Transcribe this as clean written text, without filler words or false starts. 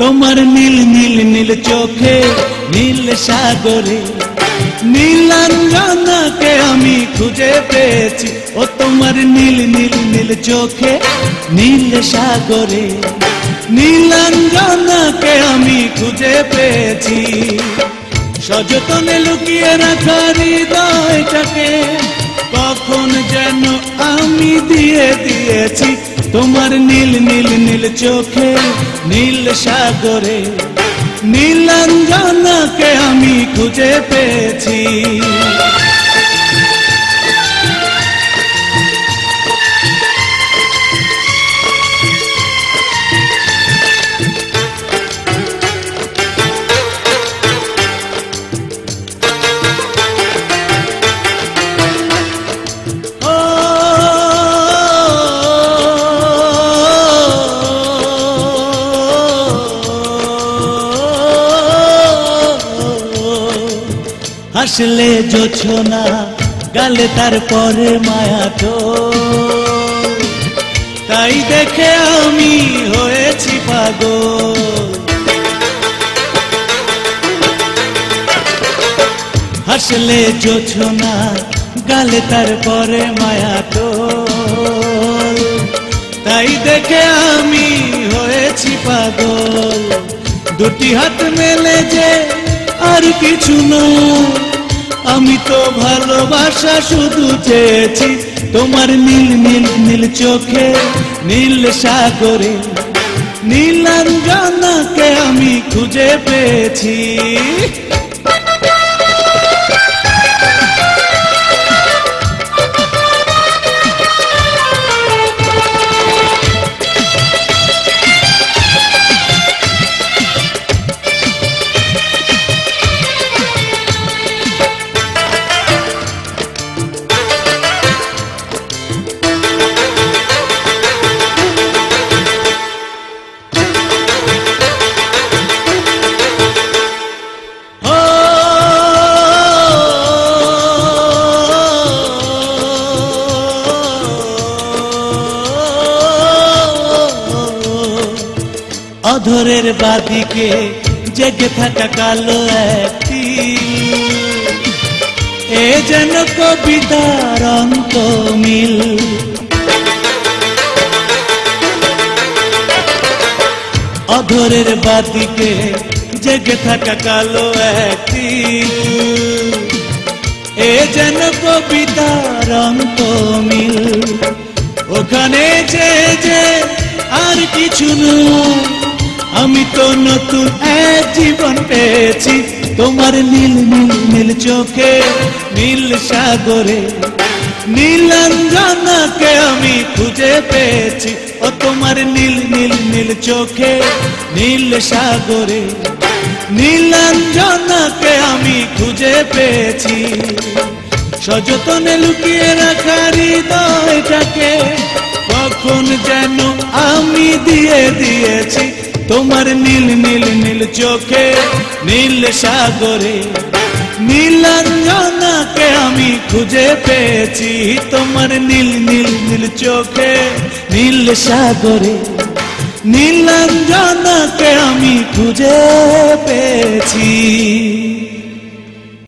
তোমার নীল নীল নীল চোখে নীল সাগরে নীলাঞ্জনাকে আমি খুঁজে পেয়েছি। ও তোমার নীল নীল নীল চোখে নীল সাগরে নীলাঞ্জনাকে আমি খুঁজে পেয়েছি। সযতনে লুকিয়ে রাখা হৃদয়টাকে কখন যেন আমি দিয়ে দিয়েছি। তোমার নীল নীল নীল চোখে নীল সাগরে নীলাঞ্জনাকে আমি খুঁজে পেয়েছি। হাসলে জোছনা গালে তারপরে মায়া তো, তাই দেখে আমি হয়েছি পাগল। হাসলে জোছনা গালে তারপরে মায়া তো, তাই দেখে আমি হয়েছি পাগল। দুটি হাত মেলে যে আর কিছু নয়, আমি তো ভালোবাসা শুধু চেয়েছি। তোমার নীল নীল নীল চোখে নীল সাগরে নীলাঞ্জনাকে আমি খুঁজে পেয়েছি। অধরের বাদিকে জেগে থাকা কালো একটি, এ যেন কবিতার অন্তমিল। অধরের বাদিকে জেগে থাকা কালো একটি, এ যেন কবিতার অন্তমিল। ওখানে যে যে আর কিছু নয়, আমি তো নতুন এক জীবন পেয়েছি। তোমার নীল নীল নীল চোখে নীল সাগরে নীলাঞ্জনাকে আমি খুঁজে পেয়েছি। ও তোমার নীল নীল নীল চোখে নীল সাগরে নীলাঞ্জনাকে আমি খুঁজে পেয়েছি। সযতনে লুকিয়ে রাখা হৃদয়টাকে কখন যেন আমি দিয়ে দিয়েছি। তোমার নীল নীল নীল চোখে নীল সাগরে নীলাঞ্জনাকে আমি খুঁজে পেয়েছি। তোমার নীল নীল নীল চোখে নীল সাগরে নীলাঞ্জনাকে আমি খুঁজে পেয়েছি।